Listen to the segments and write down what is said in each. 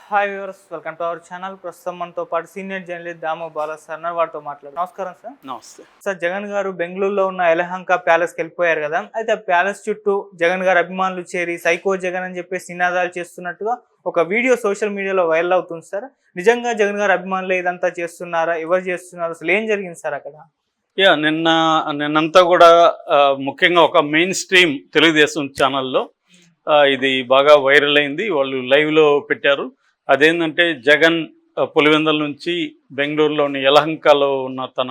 Hi viewers, welcome to our channel. ప్రస్తుతం మనతో పాటు senior journalist Damoh Bala sir వారితో మాట్లాడు. నమస్కారం సార్. నమస్తే సార్, జగన్ గారు బెంగళూరులో ఉన్న యలహంక ప్యాలెస్కి వెళ్ళిపోయారు కదా. అయితే ఆ ప్యాలెస్ చుట్టూ జగన్ గారు అభిమానులు చేరి సైకో జగన్ అని చెప్పేసి నినాదాలు చేస్తున్నట్టుగా ఒక వీడియో సోషల్ మీడియాలో వైరల్ అవుతుంది సార్. నిజంగా జగన్ గారు అభిమానులు ఇదంతా చేస్తున్నారా? ఎవరు చేస్తున్నారు? అసలు ఏం జరిగింది సార్ అక్కడ? నిన్నంతా కూడా ముఖ్యంగా ఒక మెయిన్ స్ట్రీమ్ తెలుగుదేశం ఛానల్లో ఇది బాగా వైరల్ అయింది. వాళ్ళు లైవ్లో పెట్టారు. అదేంటంటే జగన్ పులివెందుల నుంచి బెంగళూరులోని యలహంకలో ఉన్న తన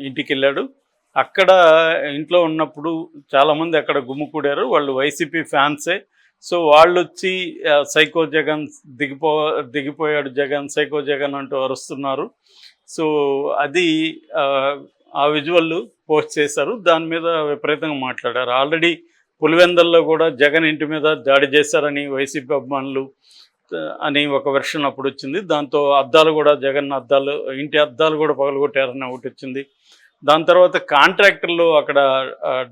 ఇంటికి వెళ్ళాడు. అక్కడ ఇంట్లో ఉన్నప్పుడు చాలామంది అక్కడ గుమ్ముకూడారు. వాళ్ళు వైసీపీ ఫ్యాన్సే. సో వాళ్ళు వచ్చి సైకో జగన్ దిగిపోయాడు జగన్, సైకో జగన్ అంటూ అరుస్తున్నారు. సో అది ఆ విజువల్ పోస్ట్ చేశారు. దాని మీద విపరీతంగా మాట్లాడారు. ఆల్రెడీ పులివెందుల్లో కూడా జగన్ ఇంటి మీద దాడి చేశారని వైసీపీ అభిమానులు అని ఒక వెర్షన్ అప్పుడు వచ్చింది. దాంతో అద్దాలు కూడా జగన్ ఇంటి అద్దాలు కూడా పగలగొట్టారని ఒకటి వచ్చింది. దాని తర్వాత కాంట్రాక్టర్లు అక్కడ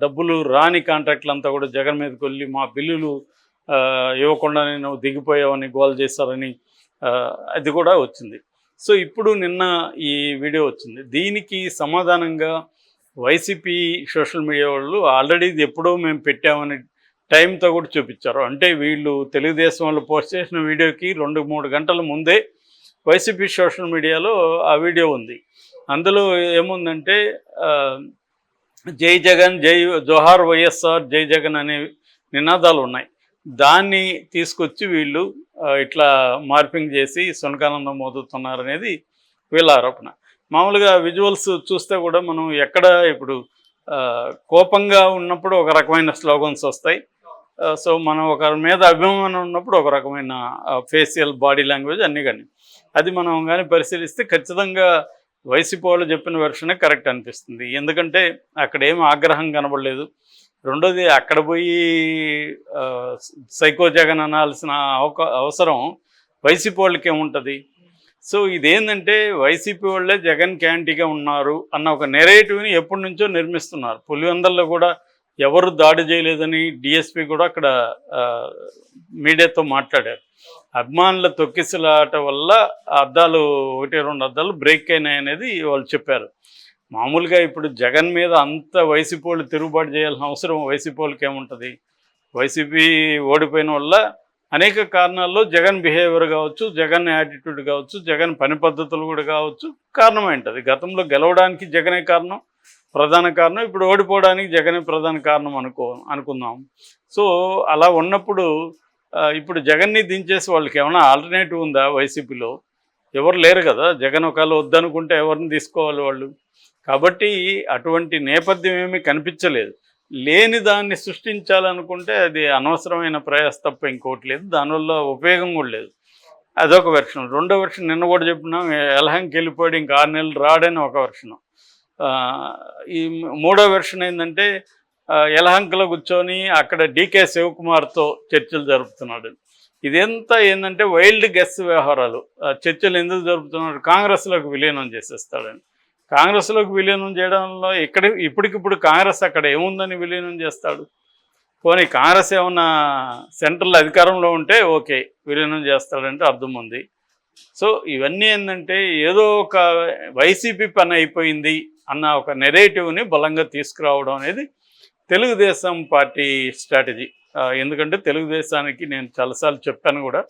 డబ్బులు రాని కాంట్రాక్టర్లు అంతా కూడా జగన్ మీదకి వెళ్ళి మా బిల్లులు ఇవ్వకుండా నేను దిగిపోయావని గోల్ చేశారని అది కూడా వచ్చింది. సో ఇప్పుడు నిన్న ఈ వీడియో వచ్చింది. దీనికి సమాధానంగా వైసీపీ సోషల్ మీడియా వాళ్ళు ఆల్రెడీ ఇది ఎప్పుడో మేము పెట్టామని టైంతో కూడా చూపించారు. అంటే వీళ్ళు తెలుగుదేశం వాళ్ళు పోస్ట్ చేసిన వీడియోకి 2-3 గంటల ముందే వైసీపీ సోషల్ మీడియాలో ఆ వీడియో ఉంది. అందులో ఏముందంటే జై జగన్, జోహార్ వైఎస్ఆర్, జై జగన్ అనే నినాదాలు ఉన్నాయి. దాన్ని తీసుకొచ్చి వీళ్ళు ఇట్లా మార్పింగ్ చేసి సునకానందం మోదుతున్నారనేది వీళ్ళ ఆరోపణ. మామూలుగా విజువల్స్ చూస్తే కూడా మనం ఎక్కడ ఇప్పుడు కోపంగా ఉన్నప్పుడు ఒక రకమైన స్లోగన్స్ వస్తాయి. సో మనం ఒకరి మీద అభిమానం ఉన్నప్పుడు ఒక రకమైన ఫేషియల్ బాడీ లాంగ్వేజ్ అన్నీ కానీ అది మనం కానీ పరిశీలిస్తే ఖచ్చితంగా వైసీపీ వాళ్ళు చెప్పిన వెర్షనే కరెక్ట్ అనిపిస్తుంది. ఎందుకంటే అక్కడ ఏం ఆగ్రహం కనబడలేదు. రెండోది అక్కడ పోయి సైకో జగన్ అనాల్సిన అవసరం వైసీపీ వాళ్ళకి ఏముంటుంది? సో ఇదేంటంటే వైసీపీ వాళ్ళే జగన్ క్యాంటీగా ఉన్నారు అన్న ఒక నెరేటివ్ని ఎప్పటి నుంచో నిర్మిస్తున్నారు. పులివెందుల్లో కూడా ఎవరు దాడి చేయలేదని డిఎస్పీ కూడా అక్కడ మీడియాతో మాట్లాడారు. అభిమానుల తొక్కిసలాట వల్ల అద్దాలు 1-2 అద్దాలు బ్రేక్ అయినాయనేది వాళ్ళు చెప్పారు. మామూలుగా ఇప్పుడు జగన్ మీద అంత వైసీపీ వాళ్ళు తిరుగుబాటు చేయాల్సిన అవసరం వైసీపీ వాళ్ళకి ఏముంటుంది? వైసీపీ ఓడిపోయిన వల్ల అనేక కారణాల్లో జగన్ బిహేవియర్ కావచ్చు, జగన్ యాటిట్యూడ్ కావచ్చు, జగన్ పని పద్ధతులు కూడా కావచ్చు కారణమైంటుంది. గతంలో గెలవడానికి జగనే ప్రధాన కారణం, ఇప్పుడు ఓడిపోవడానికి జగనే ప్రధాన కారణం అనుకుందాం. సో అలా ఉన్నప్పుడు ఇప్పుడు జగన్ని దించేసి వాళ్ళకి ఏమైనా ఆల్టర్నేటివ్ ఉందా? వైసీపీలో ఎవరు లేరు కదా. జగన్ ఒకవేళ వద్దనుకుంటే ఎవరిని తీసుకోవాలి వాళ్ళు? కాబట్టి అటువంటి నేపథ్యం ఏమీ కనిపించలేదు. లేని దాన్ని సృష్టించాలనుకుంటే అది అనవసరమైన ప్రయాస తప్ప ఇంకోటి లేదు. దానివల్ల ఉపయోగం కూడా లేదు. అదొక వెర్షన్. రెండో వెర్షన్ నిన్న కూడా చెప్పినాం, యలహంకి వెళ్ళిపోయాడు ఇంకా 6 నెలలు రాడని ఒక వెర్షను. ఈ మూడో వెర్షన్ ఏంటంటే యలహంకలో కూర్చొని అక్కడ డీకే శివకుమార్తో చర్చలు జరుపుతున్నాడు. ఇదంతా ఏంటంటే వైల్డ్ గెస్ వ్యవహారాలు. చర్చలు ఎందుకు జరుపుతున్నాడు? కాంగ్రెస్లోకి విలీనం చేసేస్తాడని. కాంగ్రెస్లోకి విలీనం చేయడంలో ఇప్పటికిప్పుడు కాంగ్రెస్ అక్కడ ఏముందని విలీనం చేస్తాడు? పోనీ కాంగ్రెస్ ఏమన్నా సెంట్రల్ అధికారంలో ఉంటే ఓకే, విలీనం చేస్తాడంటే అర్థం ఉంది. సో ఇవన్నీ ఏంటంటే ఏదో ఒక వైసీపీ పని అయిపోయింది అన్న ఒక నెరేటివ్ని బలంగా తీసుకురావడం అనేది తెలుగుదేశం పార్టీ స్ట్రాటజీ. ఎందుకంటే తెలుగుదేశానికి నేను చాలాసార్లు చెప్పాను కూడా,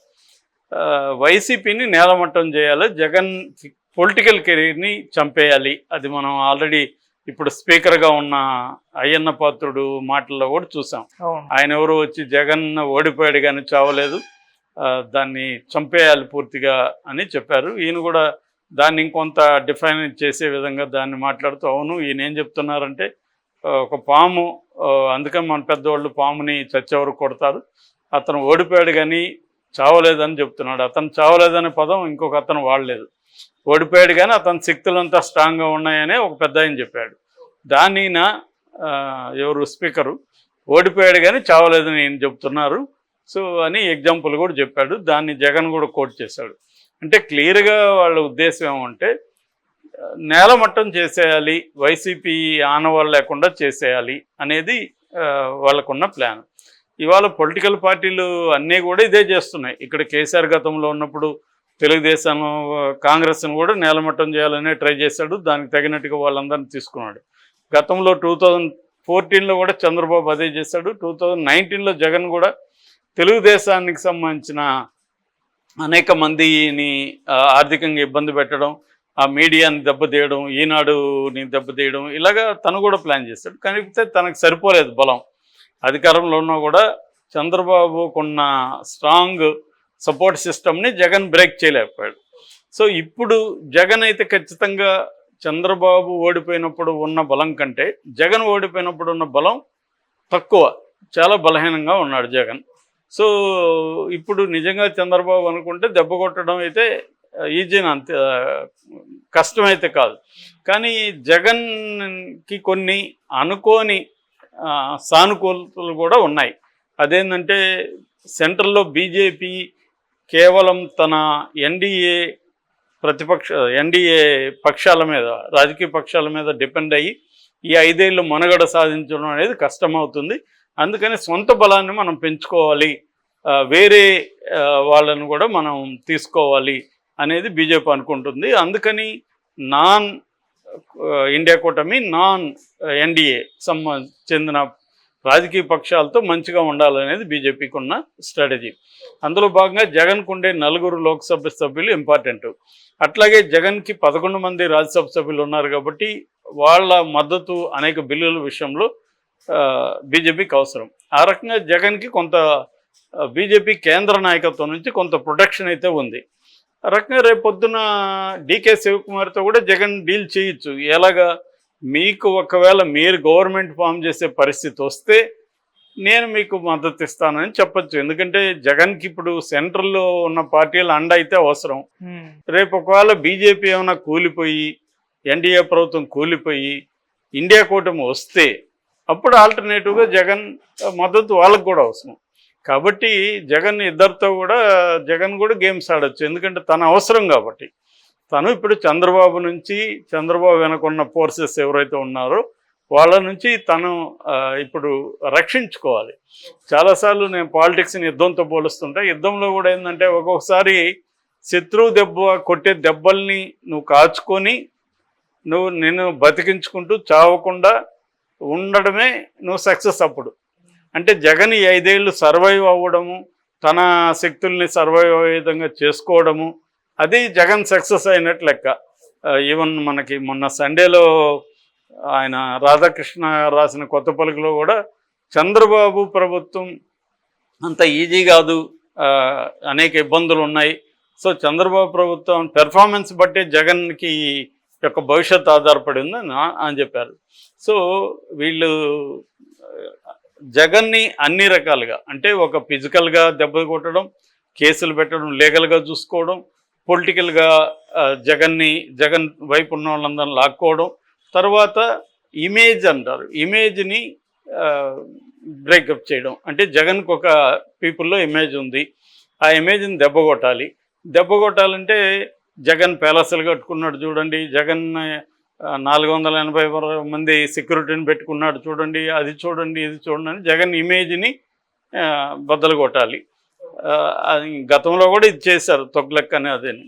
వైసీపీని నేలమట్టం చేయాలి, జగన్ పొలిటికల్ కెరీర్ని చంపేయాలి. అది మనం ఆల్రెడీ ఇప్పుడు స్పీకర్గా ఉన్న అయ్యన్న పాత్రుడు మాటల్లో కూడా చూసాం. ఆయన ఎవరు వచ్చి జగన్ ఓడిపోయాడు కానీ చావలేదు, దాన్ని చంపేయాలి పూర్తిగా అని చెప్పారు. ఈయన కూడా దాన్ని ఇంకొంత డిఫైన్ చేసే విధంగా దాన్ని మాట్లాడుతూ, అవును ఈయన ఏం చెప్తున్నారంటే ఒక పాము, అందుకని మన పెద్దవాళ్ళు పాముని చచ్చేవరకు కొడతారు, అతను ఓడిపోయాడు కానీ చావలేదని చెప్తున్నాడు. అతను చావలేదనే పదం ఇంకొక అతను వాడలేదు. ఓడిపోయాడు కానీ అతని శక్తులంతా స్ట్రాంగ్గా ఉన్నాయనే ఒక పెద్ద ఆయన చెప్పాడు. దాన్ని ఎవరు స్పీకరు ఓడిపోయాడు కానీ చావలేదని ఈయన చెప్తున్నారు సో అని ఎగ్జాంపుల్ కూడా చెప్పాడు. దాన్ని జగన్ కూడా కోట్ చేశాడు. అంటే క్లియర్గా వాళ్ళ ఉద్దేశం ఏమంటే నేలమట్టం చేసేయాలి, వైసీపీ ఆనవాళ్ళు లేకుండా చేసేయాలి అనేది వాళ్ళకున్న ప్లాన్. ఇవాళ పొలిటికల్ పార్టీలు అన్నీ కూడా ఇదే చేస్తున్నాయి. ఇక్కడ కేసీఆర్ గతంలో ఉన్నప్పుడు తెలుగుదేశం కాంగ్రెస్ను కూడా నేలమట్టం చేయాలనే ట్రై చేశాడు. దానికి తగినట్టుగా వాళ్ళందరినీ తీసుకున్నాడు. గతంలో 2014లో కూడా చంద్రబాబు అదే చేశాడు. 2019లో జగన్ కూడా తెలుగుదేశానికి సంబంధించిన అనేక మందిని ఆర్థికంగా ఇబ్బంది పెట్టడం, ఆ మీడియాని దెబ్బతీయడం, ఈనాడుని దెబ్బతీయడం, ఇలాగా తను కూడా ప్లాన్ చేశాడు. కానీ తనకు సరిపోలేదు బలం. అధికారంలో ఉన్నా కూడా చంద్రబాబుకున్న స్ట్రాంగ్ సపోర్ట్ సిస్టమ్ని జగన్ బ్రేక్ చేయలేకపోయాడు. సో ఇప్పుడు జగన్ అయితే ఖచ్చితంగా చంద్రబాబు ఓడిపోయినప్పుడు ఉన్న బలం కంటే జగన్ ఓడిపోయినప్పుడు ఉన్న బలం తక్కువ, చాలా బలహీనంగా ఉన్నాడు జగన్. సో ఇప్పుడు నిజంగా చంద్రబాబు అనుకుంటే దెబ్బ కొట్టడం అయితే ఈజీని అంతే కష్టమైతే కాదు. కానీ జగన్కి కొన్ని అనుకోని సానుకూలతలు కూడా ఉన్నాయి. అదేంటంటే సెంట్రల్లో బీజేపీ కేవలం తన ఎన్డీఏ పక్షాల మీద, రాజకీయ పక్షాల మీద డిపెండ్ అయ్యి ఈ 5 ఏళ్ళు మనుగడ సాధించడం అనేది కష్టమవుతుంది. అందుకని సొంత బలాన్ని మనం పెంచుకోవాలి, వేరే వాళ్ళను కూడా మనం తీసుకోవాలి అనేది బీజేపీ అనుకుంటుంది. అందుకని నాన్ ఇండియా కూటమి, నాన్ ఎన్డీఏ చెందిన రాజకీయ పక్షాలతో మంచిగా ఉండాలనేది బీజేపీకి ఉన్న స్ట్రాటజీ. అందులో భాగంగా జగన్కు ఉండే 4 లోక్సభ సభ్యులు ఇంపార్టెంట్. అట్లాగే జగన్కి 11 మంది రాజ్యసభ సభ్యులు ఉన్నారు కాబట్టి వాళ్ళ మద్దతు అనేక బిల్లుల విషయంలో బీజేపీకి అవసరం. ఆ రకంగా జగన్కి కొంత బీజేపీ కేంద్ర నాయకత్వం నుంచి కొంత ప్రొటెక్షన్ అయితే ఉంది. ఆ రకంగా రేపొద్దున డీకే శివకుమార్తో కూడా జగన్ డీల్ చేయొచ్చు. ఎలాగా, మీకు ఒకవేళ మీరు గవర్నమెంట్ ఫామ్ చేసే పరిస్థితి వస్తే నేను మీకు మద్దతు ఇస్తానని చెప్పచ్చు. ఎందుకంటే జగన్కి ఇప్పుడు సెంట్రల్లో ఉన్న పార్టీల అండ అయితే అవసరం. రేపు ఒకవేళ బీజేపీ ఏమైనా కూలిపోయి, ఎన్డీఏ ప్రభుత్వం కూలిపోయి ఇండియా కూటమి వస్తే అప్పుడు ఆల్టర్నేటివ్గా జగన్ మద్దతు వాళ్ళకు కూడా అవసరం. కాబట్టి జగన్ కూడా గేమ్స్ ఆడచ్చు. ఎందుకంటే తన అవసరం కాబట్టి. తను ఇప్పుడు చంద్రబాబు వెనకున్న ఫోర్సెస్ ఎవరైతే ఉన్నారో వాళ్ళ నుంచి తను ఇప్పుడు రక్షించుకోవాలి. చాలాసార్లు నేను పాలిటిక్స్ని యుద్ధంతో పోలుస్తుంటే, యుద్ధంలో కూడా ఏంటంటే ఒక్కొక్కసారి శత్రువు కొట్టే దెబ్బల్ని నువ్వు కాచుకొని నిన్ను బతికించుకుంటూ చావకుండా ఉండడమే నువ్వు సక్సెస్. అప్పుడు అంటే జగన్ ఈ 5 ఏళ్ళు సర్వైవ్ అవ్వడము, తన శక్తుల్ని సర్వైవ్ అయ్యే విధంగా చేసుకోవడము, అది జగన్ సక్సెస్ అయినట్లు లెక్క. ఈవెన్ మనకి మొన్న సండేలో ఆయన రాధాకృష్ణ రాసిన కొత్త పలుకులో కూడా చంద్రబాబు ప్రభుత్వం అంత ఈజీ కాదు, అనేక ఇబ్బందులు ఉన్నాయి. సో చంద్రబాబు ప్రభుత్వం పెర్ఫార్మెన్స్ బట్టే జగన్కి యొక్క భవిష్యత్తు ఆధారపడి ఉందని అని చెప్పారు. సో వీళ్ళు జగన్ని అన్ని రకాలుగా, అంటే ఒక ఫిజికల్గా దెబ్బ కొట్టడం, కేసులు పెట్టడం, లీగల్గా చూసుకోవడం, పొలిటికల్గా జగన్ వైపు ఉన్న వాళ్ళందరినీ లాక్కోవడం, తర్వాత ఇమేజ్ అంటారు, ఇమేజ్ని బ్రేకప్ చేయడం. అంటే జగన్కి ఒక పీపుల్లో ఇమేజ్ ఉంది, ఆ ఇమేజ్ని దెబ్బ కొట్టాలంటే జగన్ ప్యాలెస్లు కట్టుకున్నాడు చూడండి, జగన్ 480 మంది సెక్యూరిటీని పెట్టుకున్నాడు చూడండి, అది చూడండి, ఇది చూడండి అని జగన్ ఇమేజ్ని బద్దలు కొట్టాలి. గతంలో కూడా ఇది చేశారు, తొగ్లక్ అని అదేని.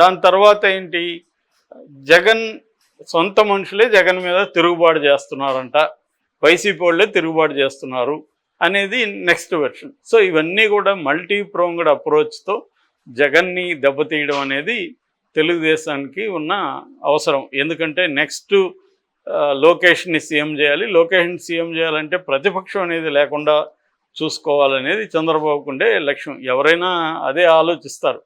దాని తర్వాత ఏంటి, జగన్ సొంత మనుషులే జగన్ మీద తిరుగుబాటు చేస్తున్నారంట, వైసీపీ వాళ్ళే తిరుగుబాటు చేస్తున్నారు అనేది నెక్స్ట్ వెర్షన్. సో ఇవన్నీ కూడా మల్టీ ప్రోంగ్డ్ అప్రోచ్తో జగన్ని దెబ్బతీయడం అనేది తెలుగుదేశానికి ఉన్న అవసరం. ఎందుకంటే నెక్స్ట్ లోకేష్ని సీఎం చేయాలంటే ప్రతిపక్షం అనేది లేకుండా చూసుకోవాలనేది చంద్రబాబుకు ఉండే లక్ష్యం. ఎవరైనా అదే ఆలోచిస్తారు.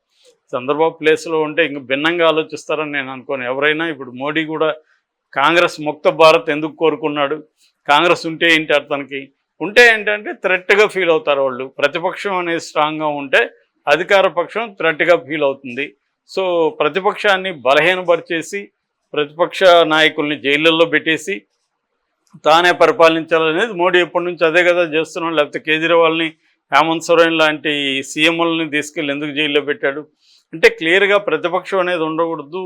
చంద్రబాబు ప్లేస్లో ఉంటే ఇంక భిన్నంగా ఆలోచిస్తారని నేను అనుకోను. ఎవరైనా ఇప్పుడు మోడీ కూడా కాంగ్రెస్ ముక్త భారత్ ఎందుకు కోరుకున్నాడు, కాంగ్రెస్ ఉంటే ఏంటి అతనికి, ఉంటే ఏంటంటే థ్రెట్గా ఫీల్ అవుతారు వాళ్ళు. ప్రతిపక్షం అనేది స్ట్రాంగ్గా ఉంటే అధికార పక్షం థ్రెట్గా ఫీల్ అవుతుంది. సో ప్రతిపక్షాన్ని బలహీనపరిచేసి, ప్రతిపక్ష నాయకుల్ని జైళ్ళల్లో పెట్టేసి తానే పరిపాలించాలనేది మోడీ ఎప్పటి నుంచి అదే కదా చేస్తున్నాడు. లేకపోతే కేజ్రీవాల్ని, హేమంత్ సోరెన్ లాంటి సీఎంలని తీసుకెళ్ళి ఎందుకు జైల్లో పెట్టాడు అంటే క్లియర్గా ప్రతిపక్షం అనేది ఉండకూడదు.